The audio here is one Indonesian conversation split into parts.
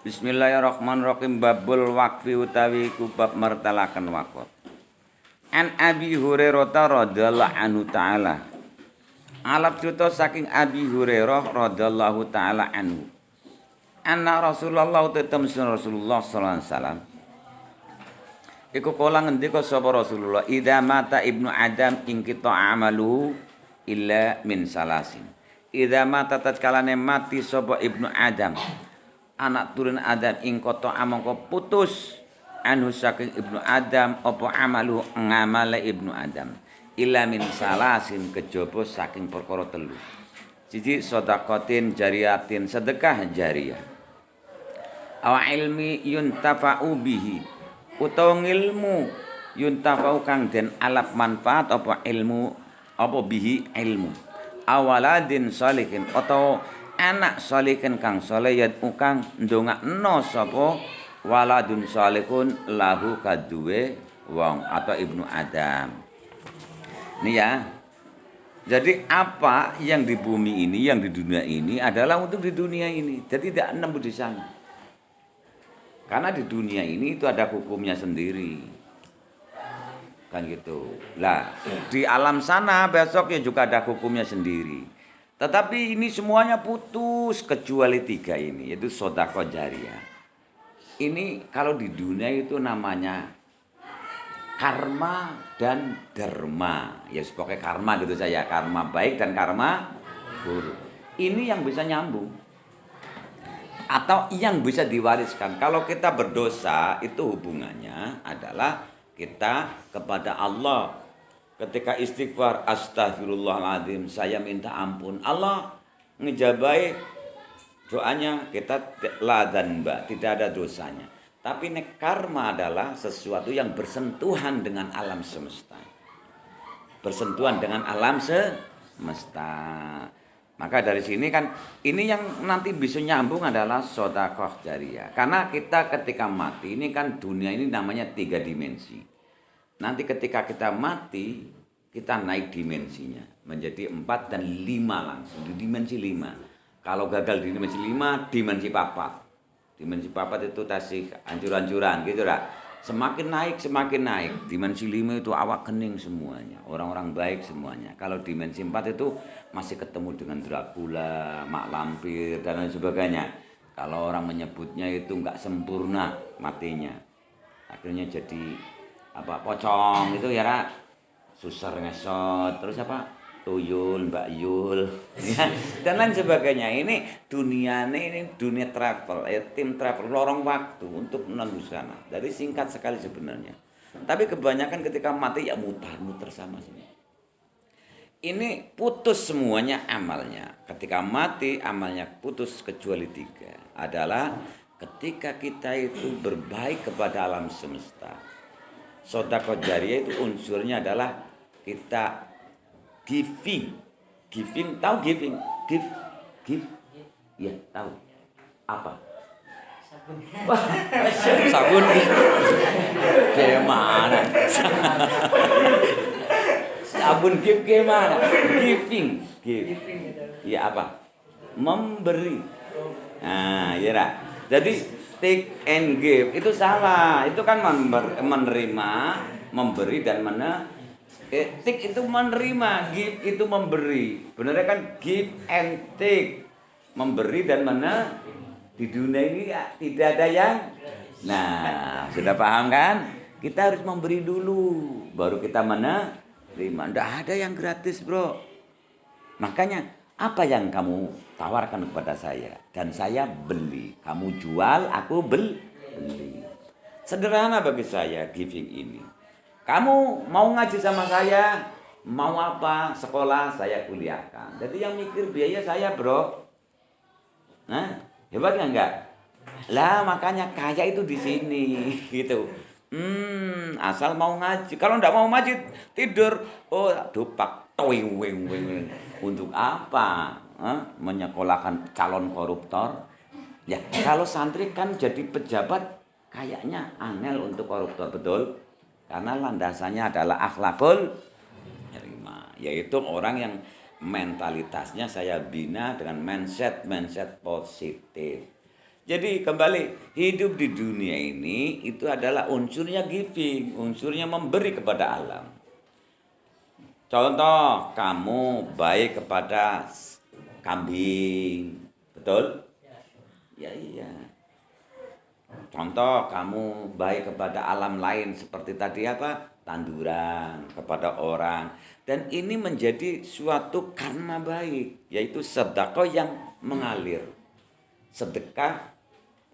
Bismillahirrahmanirrahim. Babul waqfi utawi ku bab mertalaken waqf. An Abi Hurairah radhiyallahu anhu taala. Alap cerita saking Abi Hurairah radhiyallahu taala anhu. Anna Rasulullah tetem Rasulullah sallallahu alaihi wasallam. Iku kala ngendika sapa Rasulullah, "Idza mata ibnu Adam ing kita amalu illa min salasin." Idza mata tatkalane mati sapa ibnu Adam. Anak turun Adam ing kota amangka putus anhu saking ibnu Adam apa amalu ngamale ibnu Adam illa min salasin kejaba saking perkara telu. Siji sedekatin jariyatin sedekah jariyah. Awa ilmi yuntafa'u bihi utawa ilmu yuntafa'u kang den alap manfaat apa ilmu apa bihi ilmu. Awaladin salihin atau anak salihin kang saleh kang ndongakno sapa waladun salihun lahu kaduwe wong atau ibnu Adam. Ini ya. Jadi apa yang di bumi ini, yang di dunia ini adalah untuk di dunia ini. Jadi tidak nemu di sana. Karena di dunia ini itu ada hukumnya sendiri. Kan gitu. Lah, di alam sana besok ya juga ada hukumnya sendiri. Tetapi ini semuanya putus kecuali tiga ini, yaitu sedekah jariyah. Ini kalau di dunia itu namanya karma dan dharma. Ya pokoknya karma gitu saya, karma baik dan karma buruk. Ini yang bisa nyambung. Atau yang bisa diwariskan. Kalau kita berdosa itu hubungannya adalah kita kepada Allah. Ketika istighfar, astagfirullahaladzim, saya minta ampun. Allah ngejabai doanya, kita la dzanba, tidak ada dosanya. Tapi karma adalah sesuatu yang bersentuhan dengan alam semesta. Bersentuhan dengan alam semesta. Maka dari sini kan, ini yang nanti bisa nyambung adalah sedekah jariyah. Karena kita ketika mati, ini kan dunia ini namanya 3 dimensi. Nanti ketika kita mati, kita naik dimensinya menjadi 4 dan 5 langsung di dimensi 5. Kalau gagal di dimensi 5, dimensi papat. Dimensi papat itu tasih hancur-hancuran gitu lah. Semakin naik. Dimensi 5 itu awak kening semuanya, orang-orang baik semuanya. Kalau dimensi 4 itu masih ketemu dengan Dracula, mak lampir dan lain sebagainya. Kalau orang menyebutnya itu enggak sempurna matinya. Akhirnya jadi pocong itu ya Ra. Susar ngesot, terus tuyul, mbak yul ya, dan lain sebagainya. Ini dunia travel, tim travel, lorong waktu untuk menuju sana. Jadi singkat sekali sebenarnya. Tapi kebanyakan ketika mati ya mutar-mutar sama sini. Ini putus semuanya amalnya. Ketika mati amalnya putus kecuali 3. Adalah ketika kita itu berbaik kepada alam semesta. Sedekah jariyah itu unsurnya adalah kita giving, tahu giving, give, ya tahu apa? Sabun, gimana? Sabun gimana? Giving, ya apa? Memberi. Nah, ya Ra. Jadi take and give itu salah. Itu kan menerima, memberi dan take itu menerima, give itu memberi. Benernya kan give and take, memberi dan di dunia ini ya, tidak ada yang. Nah, sudah paham kan? Kita harus memberi dulu, baru kita menerima. Tidak ada yang gratis, bro. Makanya apa yang kamu tawarkan kepada saya dan saya beli, kamu jual, aku beli. Sederhana bagi saya giving ini. Kamu mau ngaji sama saya, mau apa? Sekolah saya kuliahkan. Jadi yang mikir biaya saya, bro. Nah, hebat enggak? Lah makanya kaya itu di sini gitu. Asal mau ngaji. Kalau enggak mau ngaji tidur, dupak. Untuk apa? Menyekolahkan calon koruptor? Ya, kalau santri kan jadi pejabat kayaknya angel untuk koruptor, betul? Karena landasannya adalah akhlakul karimah, yaitu orang yang mentalitasnya saya bina dengan mindset positif. Jadi kembali, hidup di dunia ini itu adalah unsurnya giving, unsurnya memberi kepada alam. Contoh, kamu baik kepada kambing, betul? Ya iya. Contoh, kamu baik kepada alam lain seperti tadi apa? Tanduran kepada orang. Dan ini menjadi suatu karma baik, yaitu sedekah yang mengalir. Sedekah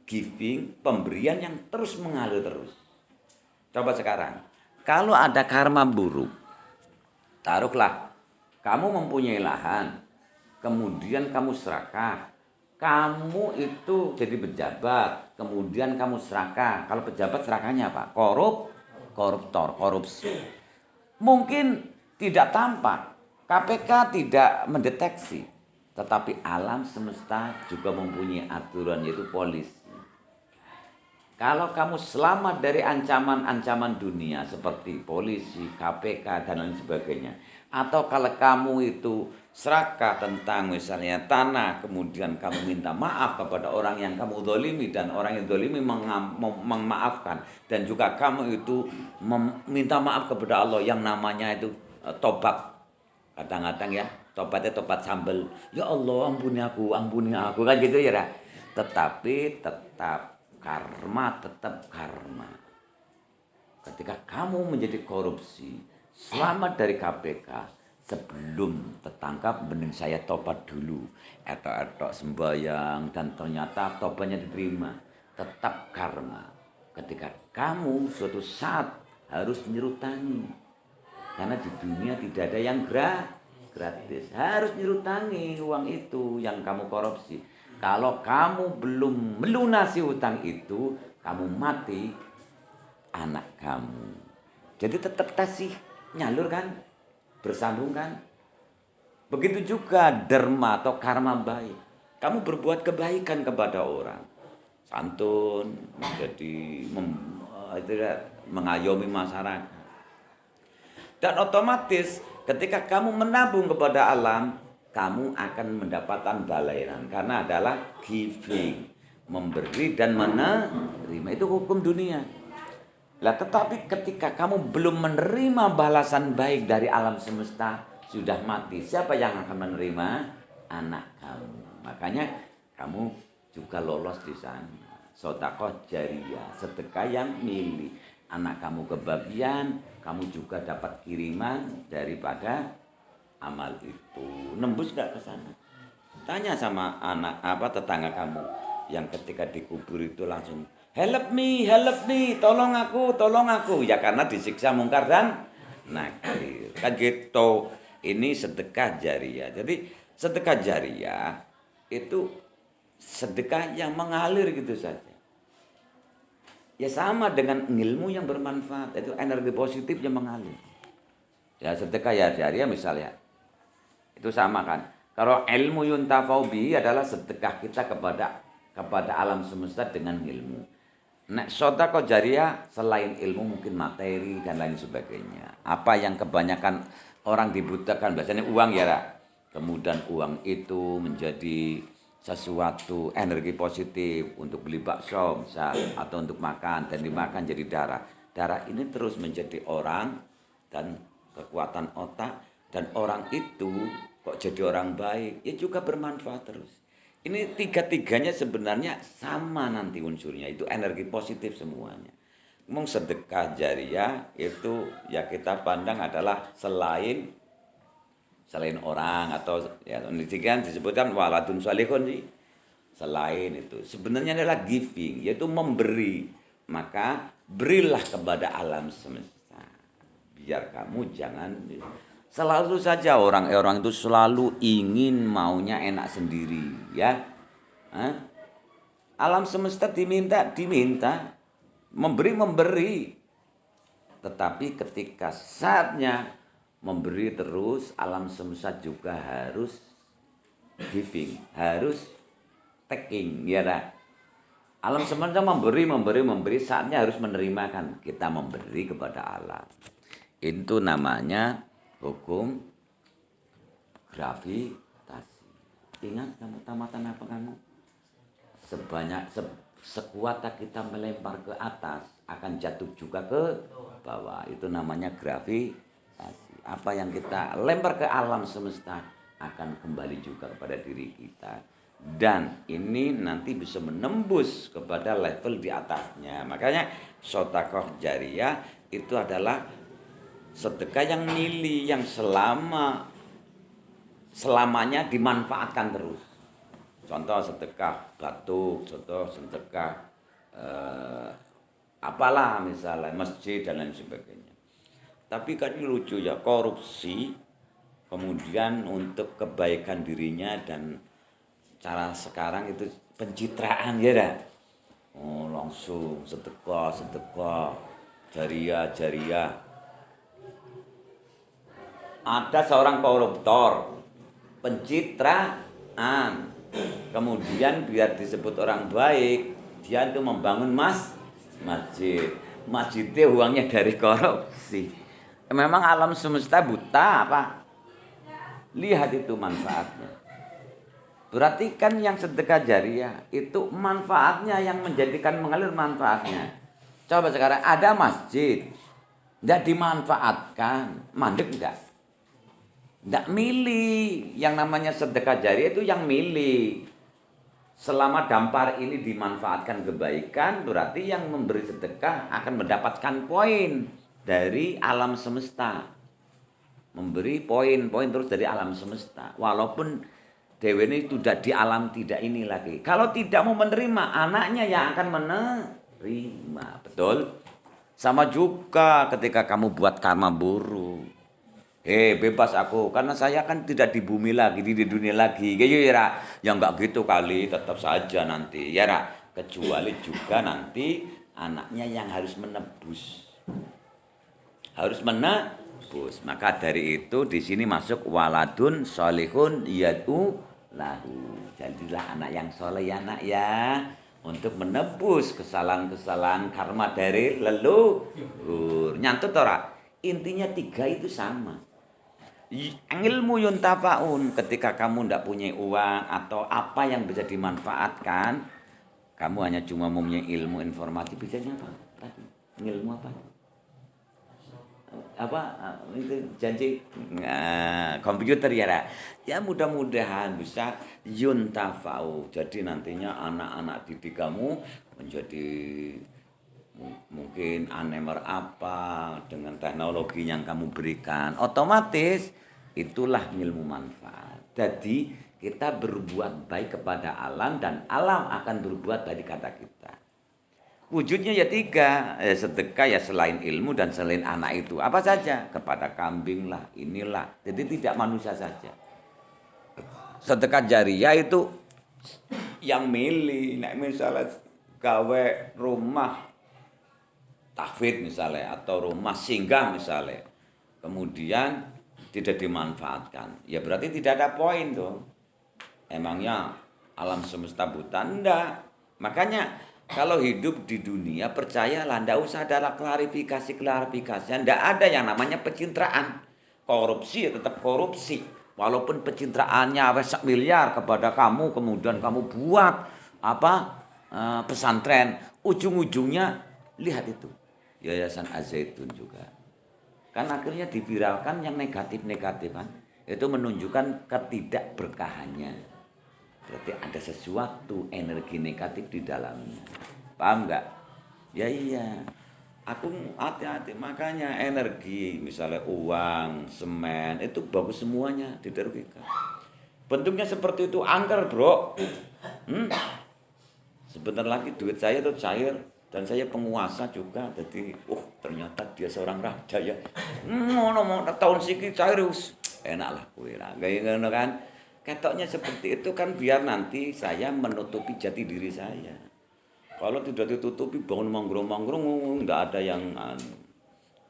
giving, pemberian yang terus mengalir terus. Coba sekarang, kalau ada karma buruk, taruhlah kamu mempunyai lahan, kemudian kamu serakah, kamu itu jadi pejabat, kemudian kamu serakah. Kalau pejabat serakahnya apa? Koruptor, korupsi. Mungkin tidak tampak, KPK tidak mendeteksi, tetapi alam semesta juga mempunyai aturan, yaitu polisi. Kalau kamu selamat dari ancaman-ancaman dunia seperti polisi, KPK, dan lain sebagainya. Atau kalau kamu itu serakah tentang misalnya tanah, kemudian kamu minta maaf kepada orang yang kamu zalimi dan orang yang zalimi memaafkan. Dan juga kamu itu meminta maaf kepada Allah yang namanya itu tobat. Kadang-kadang ya, tobatnya tobat sambal. Ya Allah, ampuni aku kan gitu ya. Tetapi tetap karma tetap karma. Ketika kamu menjadi korupsi, selamat dari KPK, sebelum tertangkap mending saya tobat dulu. Etok-etok sembahyang dan ternyata tobatnya diterima. Tetap karma. Ketika kamu suatu saat harus nyerutangi. Karena di dunia tidak ada yang gratis. Harus nyerutangi uang itu yang kamu korupsi. Kalau kamu belum melunasi hutang itu, kamu mati, anak kamu. Jadi tetap kasih nyalur kan, bersambung kan. Begitu juga dharma atau karma baik. Kamu berbuat kebaikan kepada orang, santun, menjadi mengayomi masyarakat. Dan otomatis ketika kamu menabung kepada alam, kamu akan mendapatkan balasan karena adalah giving, memberi dan menerima. Itu hukum dunia. Lah tetapi ketika kamu belum menerima balasan baik dari alam semesta, sudah mati, siapa yang akan menerima? Anak kamu. Makanya kamu juga lolos di sana. Sedekah jariyah, sedekah yang milik. Anak kamu kebagian, kamu juga dapat kiriman daripada amal itu. Nembus gak ke sana? Tanya sama tetangga kamu yang ketika dikubur itu langsung help me, tolong aku. Ya karena disiksa mungkar dan nakir. Kan gitu. Ini sedekah jariyah. Jadi sedekah jariyah itu sedekah yang mengalir gitu saja. Ya sama dengan ilmu yang bermanfaat, itu energi positif yang mengalir. Ya sedekah ya jariyah misalnya. Itu sama kan. Kalau ilmu yuntafau bihi adalah sedekah kita kepada alam semesta dengan ilmu. Nek sedekah jariyah selain ilmu mungkin materi dan lain sebagainya. Apa yang kebanyakan orang dibutuhkan biasanya uang ya, Ra. Kemudian uang itu menjadi sesuatu energi positif untuk beli bakso misal atau untuk makan dan dimakan jadi darah. Darah ini terus menjadi orang dan kekuatan otak. Dan orang itu kok jadi orang baik, ya juga bermanfaat terus. Ini tiga-tiganya sebenarnya sama nanti unsurnya, itu energi positif semuanya. Ngomong sedekah jariyah itu ya kita pandang adalah selain orang atau ya kan disebutkan waladun salihun sih. Selain itu sebenarnya adalah giving, yaitu memberi. Maka berilah kepada alam semesta. Biar kamu jangan selalu saja orang itu selalu ingin maunya enak sendiri, ya. Alam semesta diminta, memberi. Tetapi ketika saatnya memberi terus, alam semesta juga harus giving, harus taking, ya dah. Alam semesta memberi, saatnya harus menerima kan. Kita memberi kepada alam. Itu namanya hukum gravitasi. Ingat kamu tamatan apa kamu? sekuat kita melempar ke atas akan jatuh juga ke bawah. Itu namanya gravitasi. Apa yang kita lempar ke alam semesta akan kembali juga kepada diri kita. Dan ini nanti bisa menembus kepada level di atasnya. Makanya sedekah jariyah itu adalah sedekah yang mili, yang selamanya dimanfaatkan terus. Contoh sedekah batuk, contoh sedekah apalah misalnya masjid dan lain sebagainya. Tapi kan ini lucu ya, korupsi kemudian untuk kebaikan dirinya dan cara sekarang itu pencitraan ya dah. Oh, langsung sedekah jariyah. Ada seorang koruptor, pencitraan. Kemudian biar disebut orang baik, dia itu membangun masjid. Masjidnya uangnya dari korupsi. Memang alam semesta buta apa? Lihat itu manfaatnya. Berarti kan yang sedekah jariyah itu manfaatnya yang menjadikan mengalir manfaatnya. Coba sekarang ada masjid, tidak dimanfaatkan, mandek enggak? Tidak milih. Yang namanya sedekah jariyah itu yang milih. Selama dampar ini dimanfaatkan kebaikan, berarti yang memberi sedekah akan mendapatkan poin dari alam semesta. Memberi poin-poin terus dari alam semesta. Walaupun dewa ini sudah di alam tidak ini lagi. Kalau tidak mau menerima, anaknya yang akan menerima. Betul? Sama juga ketika kamu buat karma buruk. Bebas aku, karena saya kan tidak di bumi lagi, di dunia lagi. Ya enggak gitu kali, tetap saja nanti. Ya kecuali juga nanti anaknya yang harus menebus. Harus menebus. Maka dari itu di sini masuk waladun sholihun yad'u lahu. Jadilah anak yang soleh ya nak ya, untuk menebus kesalahan-kesalahan karma dari leluhur. Nyantut ora? Intinya tiga itu sama. Ilmu yuntafaun, ketika kamu tidak punya uang atau apa yang bisa dimanfaatkan, kamu hanya cuma mempunyai ilmu informatif, bisanya apa? Tadi ilmu apa? Itu janji komputer ya mudah-mudahan bisa yuntafau. Jadi nantinya anak-anak didik kamu menjadi mungkin anemer apa dengan teknologi yang kamu berikan, otomatis itulah ilmu manfaat. Jadi kita berbuat baik kepada alam dan alam akan berbuat baik kata kita. Wujudnya ya tiga, sedekah ya selain ilmu dan selain anak itu. Apa saja? Kepada kambing lah, inilah. Jadi tidak manusia saja. Sedekah jariyah itu yang milih. Nah, misalnya gawe rumah tahfidz misalnya, atau rumah singgah misalnya. Kemudian tidak dimanfaatkan. Ya berarti tidak ada poin dong. Emangnya alam semesta buta? Enggak. Makanya kalau hidup di dunia, percayalah, tidak usah ada klarifikasi. Tidak ada yang namanya pencitraan. Korupsi ya tetap korupsi. Walaupun pencitraannya 1 miliar kepada kamu, kemudian kamu buat pesantren, ujung-ujungnya lihat itu. Yayasan Az-Zaitun juga. Kan akhirnya diviralkan yang negatif-negatif kan. Itu menunjukkan ketidakberkahannya. Berarti ada sesuatu energi negatif di dalamnya. Paham nggak? Ya iya. Aku hati-hati, makanya energi misalnya uang, semen itu bagus semuanya, tidak rugikan. Bentuknya seperti itu angker, bro. Sebentar lagi duit saya itu cair dan saya penguasa juga. Jadi, ternyata dia seorang raja ya. Mau tahun siki cair enak lah kowe lah. Kayak ngono kan. Ketoknya seperti itu kan biar nanti saya menutupi jati diri saya. Kalau tidak ditutupi bangun manggrung-manggrung enggak ada yang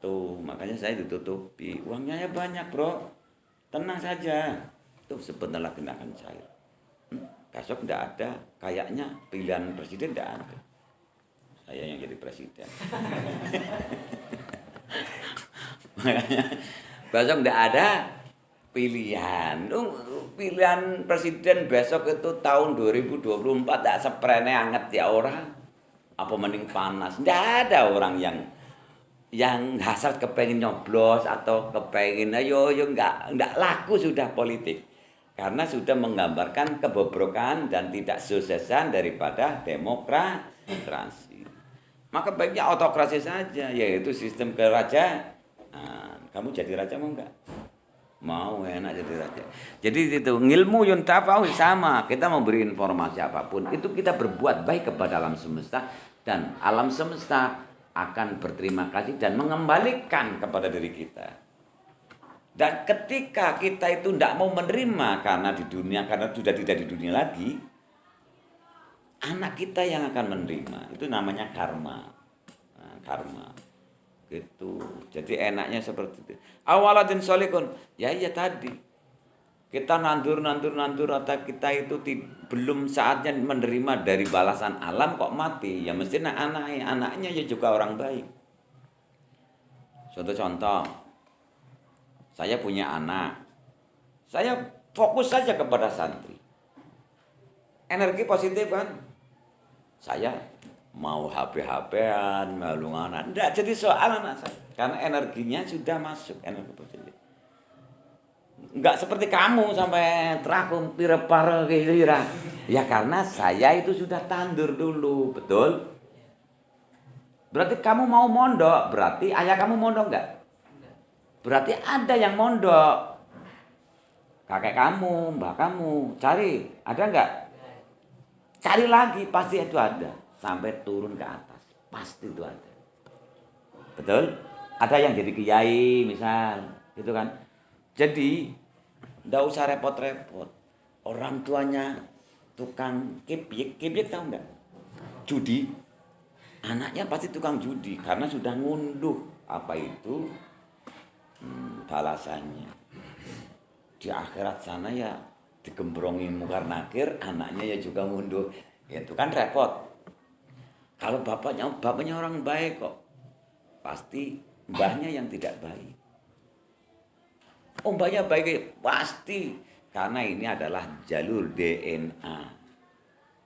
tuh, makanya saya ditutupi. Uangnya ya banyak, bro. Tenang saja. Tuh sebentar lagi akan cair. Besok enggak ada, kayaknya pilihan presiden enggak ada. Saya yang jadi presiden. Makanya besok enggak ada. pilihan. Pilihan presiden besok itu tahun 2024 tidak seprene anget ya orang. Apa mending panas? Tidak ada orang yang hasrat kepengen nyoblos atau kepengen ayo enggak laku sudah politik. Karena sudah menggambarkan kebobrokan dan tidak suksesan daripada demokrasi. Maka baiknya autokrasi saja, yaitu sistem kerajaan. Nah, kamu jadi raja mau enggak? Mau, enak jadi raja. Jadi itu ngilmu yuntafa'u sama. Kita memberi informasi apapun, itu kita berbuat baik kepada alam semesta. Dan alam semesta akan berterima kasih dan mengembalikan kepada diri kita. Dan ketika kita itu tidak mau menerima karena sudah tidak di dunia lagi, anak kita yang akan menerima. Itu namanya karma. Nah, karma. Gitu. Jadi enaknya seperti itu. Awaladin solikun. Ya iya tadi. Kita nandur atau kita itu belum saatnya menerima dari balasan alam kok mati. Ya mestinya anaknya ya juga orang baik. Suatu contoh. Saya punya anak. Saya fokus saja kepada santri. Energi positif kan? Saya mau HP-HPan, malunganan. Tidak jadi soal anak saya. Karena energinya sudah masuk, energi positif. Enggak seperti kamu sampai terakum pirepar kira. Ya karena saya itu sudah tandur dulu, betul? Berarti kamu mau mondok, berarti ayah kamu mondok enggak? Berarti ada yang mondok. Kakek kamu, mbak kamu, cari, ada enggak? Cari lagi, pasti itu ada. Sampai turun ke atas, pasti itu ada. Betul? Ada yang jadi kiai misal, gitu kan? Jadi, enggak usah repot-repot. Orang tuanya tukang kibyek tahu enggak? Judi. Anaknya pasti tukang judi karena sudah ngunduh apa itu balasannya. Di akhirat sana ya digembrongi mungkar nakir, anaknya ya juga ngunduh. Ya, itu kan repot. Kalau bapaknya orang baik kok, pasti mbahnya yang tidak baik. Mbahnya baik pasti, karena ini adalah jalur DNA.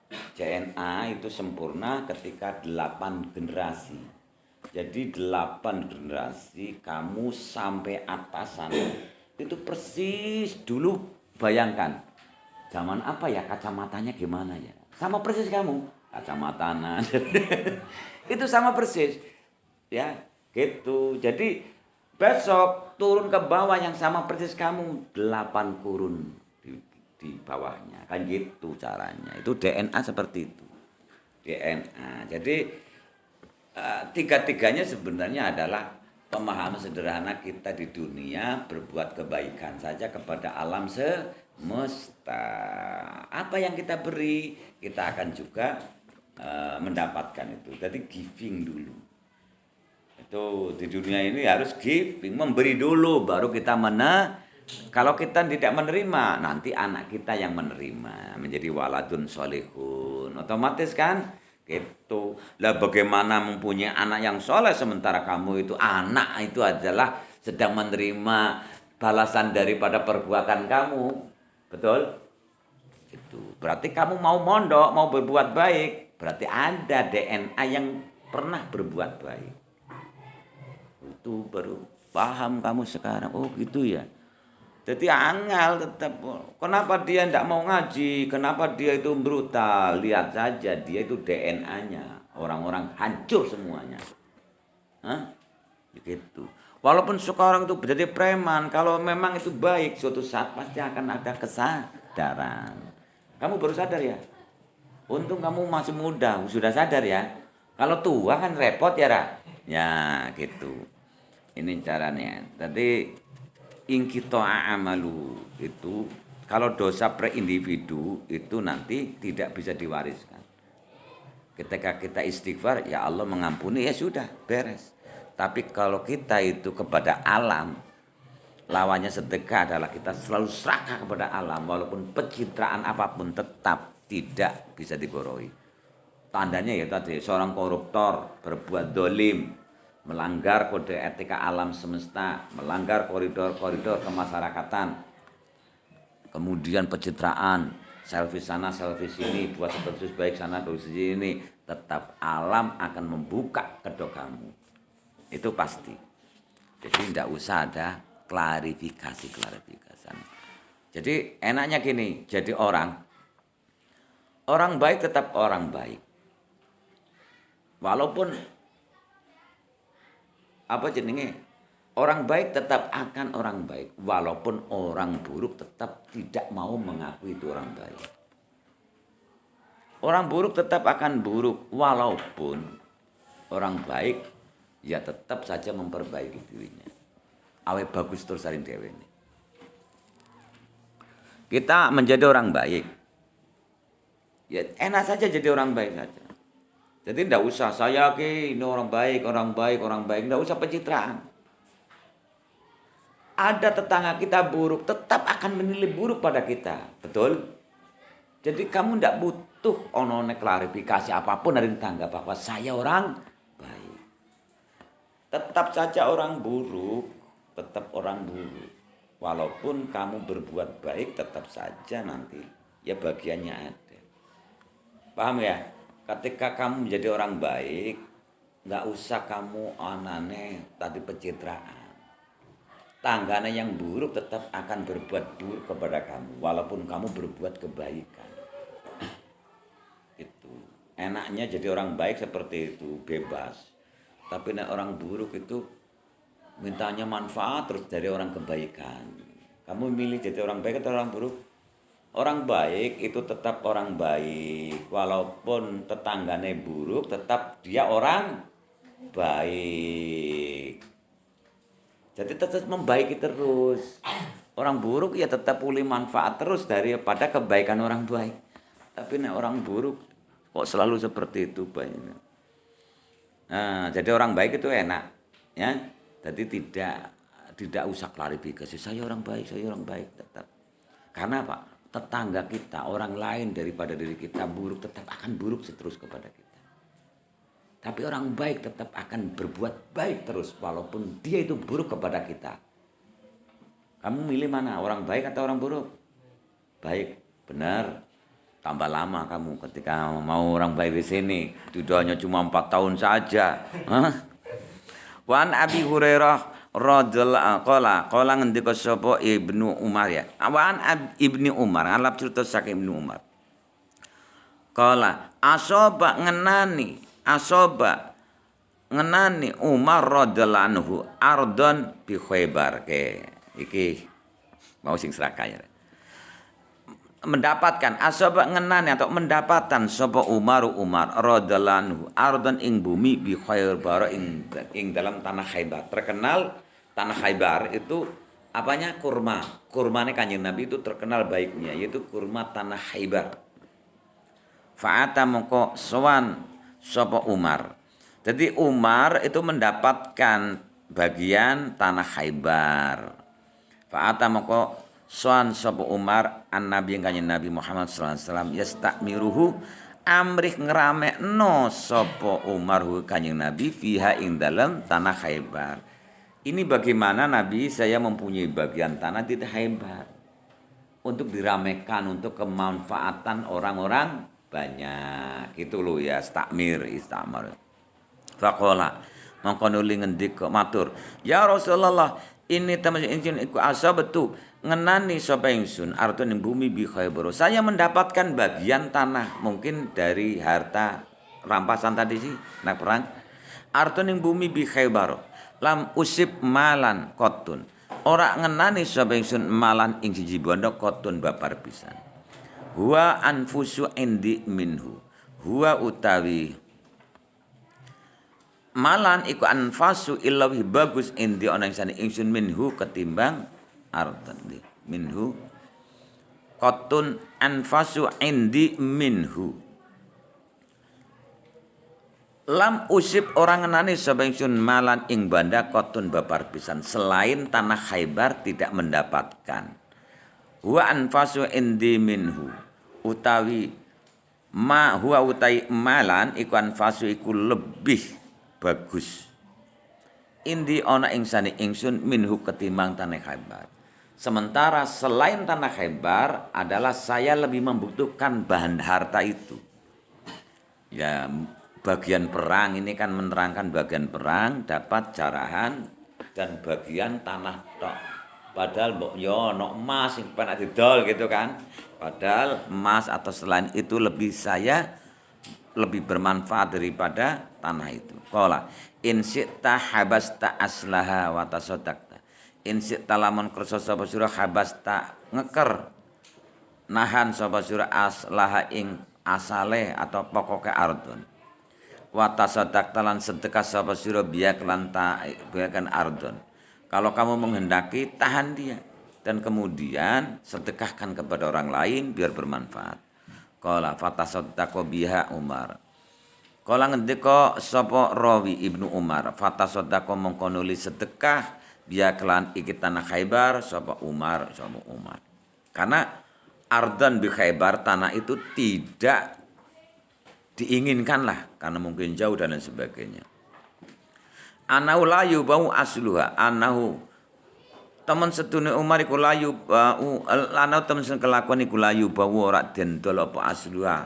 DNA itu sempurna ketika 8 generasi. Jadi 8 generasi kamu sampai atasan itu persis dulu bayangkan. Zaman apa ya kacamatanya gimana ya? Sama persis kamu, kacamatanan. Itu sama persis. Ya, gitu. Jadi besok turun ke bawah yang sama persis kamu 8 kurun di bawahnya. Kan gitu caranya. Itu DNA seperti itu. DNA. Jadi tiga-tiganya sebenarnya adalah pemahaman sederhana kita di dunia berbuat kebaikan saja kepada alam semesta. Apa yang kita beri, kita akan juga mendapatkan itu. Jadi giving dulu. Itu di dunia ini harus giving, memberi dulu baru kita kalau kita tidak menerima, nanti anak kita yang menerima, menjadi waladun sholihun. Otomatis kan gitu. Lah bagaimana mempunyai anak yang soleh sementara kamu itu anak itu adalah sedang menerima balasan daripada perbuatan kamu. Betul? Itu. Berarti kamu mau mondok, mau berbuat baik, berarti ada DNA yang pernah berbuat baik. Itu baru paham kamu sekarang. Oh gitu ya. Jadi angel tetap. Kenapa dia tidak mau ngaji? Kenapa dia itu brutal? Lihat saja dia itu DNA-nya. Orang-orang hancur semuanya. Hah? Begitu. Walaupun sekarang itu menjadi preman, kalau memang itu baik, suatu saat pasti akan ada kesadaran. Kamu baru sadar ya? Untung kamu masih muda, sudah sadar ya. Kalau tua kan repot ya, Ra? Ya, gitu. Ini caranya. Tadi ingkito'a amalu itu kalau dosa per individu itu nanti tidak bisa diwariskan. Ketika kita istighfar, ya Allah mengampuni, ya sudah, beres. Tapi kalau kita itu kepada alam, lawannya sedekah adalah kita selalu serakah kepada alam, walaupun pencitraan apapun tetap tidak bisa digoroi. Tandanya ya tadi, seorang koruptor berbuat dolim, melanggar kode etika alam semesta, melanggar koridor-koridor kemasyarakatan, kemudian pencitraan, selfie sana, selfie sini, buat status baik sana, status sini, tetap alam akan membuka kedok kamu. Itu pasti. Jadi tidak usah ada klarifikasi. Jadi enaknya gini, jadi orang baik tetap orang baik. Walaupun orang baik tetap akan orang baik, walaupun orang buruk tetap tidak mau mengakui itu orang baik. Orang buruk tetap akan buruk, walaupun orang baik ya tetap saja memperbaiki dirinya. Awe bagus terus saring dewe ini. Kita menjadi orang baik, ya enak saja jadi orang baik saja. Jadi tidak usah saya ini orang baik, tidak usah pencitraan. Ada tetangga kita buruk, tetap akan menilai buruk pada kita, betul? Jadi kamu tidak butuh klarifikasi apapun dari tetangga bahwa saya orang baik. Tetap saja orang buruk, tetap orang buruk. Walaupun kamu berbuat baik, tetap saja nanti ya bagiannya ada. Paham ya? Ketika kamu menjadi orang baik, nggak usah kamu tadi pencitraan. Tangganya yang buruk tetap akan berbuat buruk kepada kamu, walaupun kamu berbuat kebaikan. Itu enaknya jadi orang baik seperti itu, bebas. Tapi orang buruk itu mintanya manfaat terus dari orang kebaikan. Kamu milih jadi orang baik atau orang buruk? Orang baik itu tetap orang baik, walaupun tetangganya buruk tetap dia orang baik. Jadi tetap membaiki terus. Orang buruk ya tetap pulih manfaat terus daripada kebaikan orang baik. Tapi orang buruk kok selalu seperti itu banyak. Nah, jadi orang baik itu enak, ya. Jadi tidak usah klarifikasi. Saya orang baik tetap. Karena apa? Tetangga kita, orang lain daripada diri kita buruk tetap akan buruk terus kepada kita. Tapi orang baik tetap akan berbuat baik terus walaupun dia itu buruk kepada kita. Kamu milih mana? Orang baik atau orang buruk? Baik, benar. Tambah lama kamu ketika mau orang baik di sini. Dudanya cuma 4 tahun saja. Wan Abi Hurairah radhiyallahu qala ngendika sapa Ibnu Umar ya. Wan Ibnu Umar ngalap cerita saking Ibnu Umar. Qala asaba ngenani Umar radhiyallahu anhu ardon bi Khaybar ke iki mau sing serakaya. Mendapatkan asaba ngenani atau mendapatan sapa Umar radhiyallahu anhu ardon ing bumi bi Khaybar ing dalam tanah Khaybar. Terkenal tanah Khaybar itu apanya? Kurma. Kurmane Kanjeng Nabi itu terkenal baiknya, yaitu kurma tanah Khaybar. Fa'ata mongko sowan sapa Umar. Jadi Umar itu mendapatkan bagian tanah Khaybar. Fa'ata mongko sowan sapa Umar an Nabi Kanjeng Nabi Muhammad sallallahu alaihi wasallam yastakmiruhu amrih ngramekno sapa Umar Kanjeng Nabi fiha ing dalam tanah Khaybar. Ini bagaimana Nabi saya mempunyai bagian tanah di Khaybar untuk diramekan untuk kemanfaatan orang-orang banyak. Itu loh ya istamir. Faqala mongko nuli ngendik matur, "Ya Rasulullah, ini tamasih ingsun iku asabtu ngenani sapa ingsun arto ning bumi bi Khaybar." Saya mendapatkan bagian tanah mungkin dari harta rampasan tadi sih nak perang. Arto ning bumi bi Khaybar. Lam usib malan kotun. Ora ngenani sapa ingsun malan ing siji bondo kotun babar pisan. Huwa anfusu indi minhu. Huwa utawi malan iku anfasu ilawi bagus indi ana ing sane ingsun minhu ketimbang artan minhu kotun anfasu indi minhu. Lam usib orang ngenani sapa ingsun malan ing banda kotun babar pisan selain tanah Khaybar tidak mendapatkan. Huwa anfasu indi minhu utawi ma huwa utai malan iku anfasu iku lebih bagus indi ana ing sane ingsun minhu ketimbang tanah Khaybar. Sementara selain tanah Khaybar adalah saya lebih membutuhkan bahan harta itu. Ya, bagian perang ini kan menerangkan bagian perang dapat jarahan dan bagian tanah tok. Padahal mbok yo ono emas sing penak didol gitu kan. Padahal emas atau selain itu saya lebih bermanfaat daripada tanah itu. Qala in syi'ta habasta aslaha wa tasaddaqta. In syi'ta lamun kersa sapa sira habasta ngeker nahan sapa sira aslaha ing asale atau pokoke ardun. Wa tasaddaqta lan sedekah sapa sira biya kelan ardun. Kalau kamu menghendaki tahan dia dan kemudian sedekahkan kepada orang lain biar bermanfaat. Qala fatasaddaqa biha Umar. Kala ngendika sapa rawi Ibnu Umar, fatasaddaqa mongko nuli sedekah biya kelan iki tanah Khaybar sapa Umar. Karena ardan bi Khaybar tanah itu tidak diinginkan lah karena mungkin jauh dan lain sebagainya. Anahu la yubau asluha anahu temen sedune Umar iku la yubau anahu temen sing kelakuan iku la yubau ora den dol apa asluha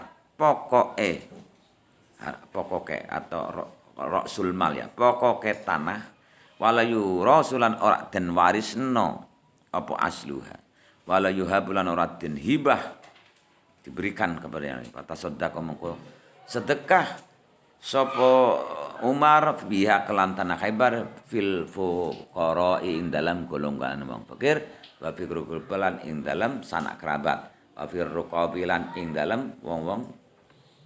pokoke atau rasul mal ya pokoke tanah walayu rasulan ora den warisno apa asluha walayu habulan ora den hibah diberikan kepada yang tasaddaqa mengko sedekah sapa Umar biha kelan tanah Khaybar fil fuqara ing dalam golongan wong fakir wa fi rukulan ing dalam sanak kerabat wa fi ruqabilan ing dalam wong-wong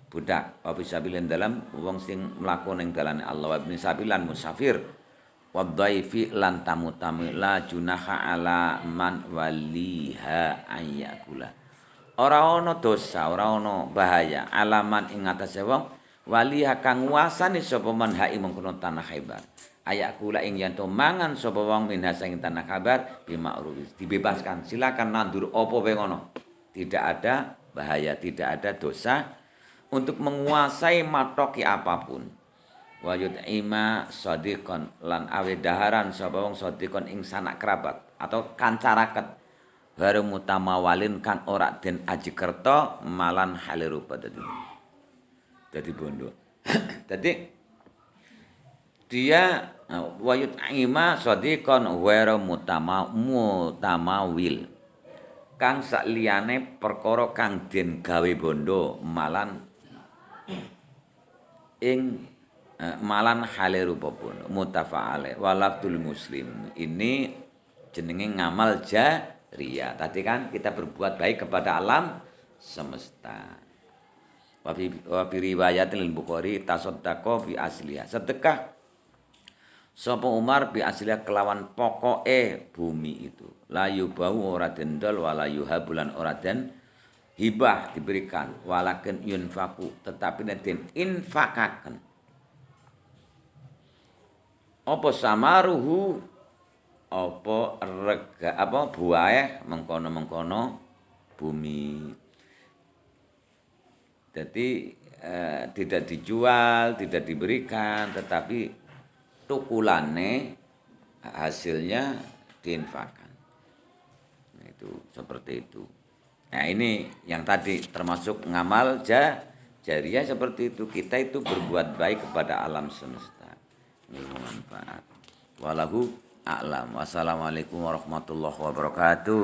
budak wa fi sabilin dalam wong sing mlaku ning dalane Allah wa ibn sabilan musafir wa dhaifi lan tamu-tamu la junaha ala man waliha ayyakula. Ora ana dosa, ora ana bahaya alaman ing atase wong waliha kang nguasani sapa man ha'i mengkono tanah Khaybar. Ayyakula ing yen to mangan sapa wong minha sing tanah Khaybar bima'ruf dibebaskan. Silakan nandur apa wae ngono. Tidak ada bahaya, tidak ada dosa untuk menguasai matoki apapun. Wa yut'ima shadiqan lan awe daharan sapa wong shadiqan ing sanak kerabat atau kancaraket baru mutamawalin kang ora den aji kerta malan halirupa dadi bondo. Dadi dia wa yut'ima shadiqan wa mutamawil kang sakliyane perkara kang den gawe bondo malan ing malan hale rupa pun mutafa'ale walabdul muslim ini jenenge ngamal jariyah. Tadi kan kita berbuat baik kepada alam semesta. Wa fi riwayatil Bukhari tasaddaqa bi asliha sedekah sapa Umar bi asliha kelawan pokoke bumi itu la yubau ora dendol wala yuhabulan ora den hibah diberikan walakin yunfaku tetapi den infakaken apa samaruhu apa rega apa buahe mengkono-mengkono bumi. Jadi tidak dijual, tidak diberikan, tetapi tukulane hasilnya diinfakkan. Nah, itu seperti itu. Nah, ini yang tadi termasuk ngamal jariyah seperti itu. Kita itu berbuat baik kepada alam semesta. Ini bermanfaat. Walahu a'lam. Wassalamualaikum warahmatullahi wabarakatuh.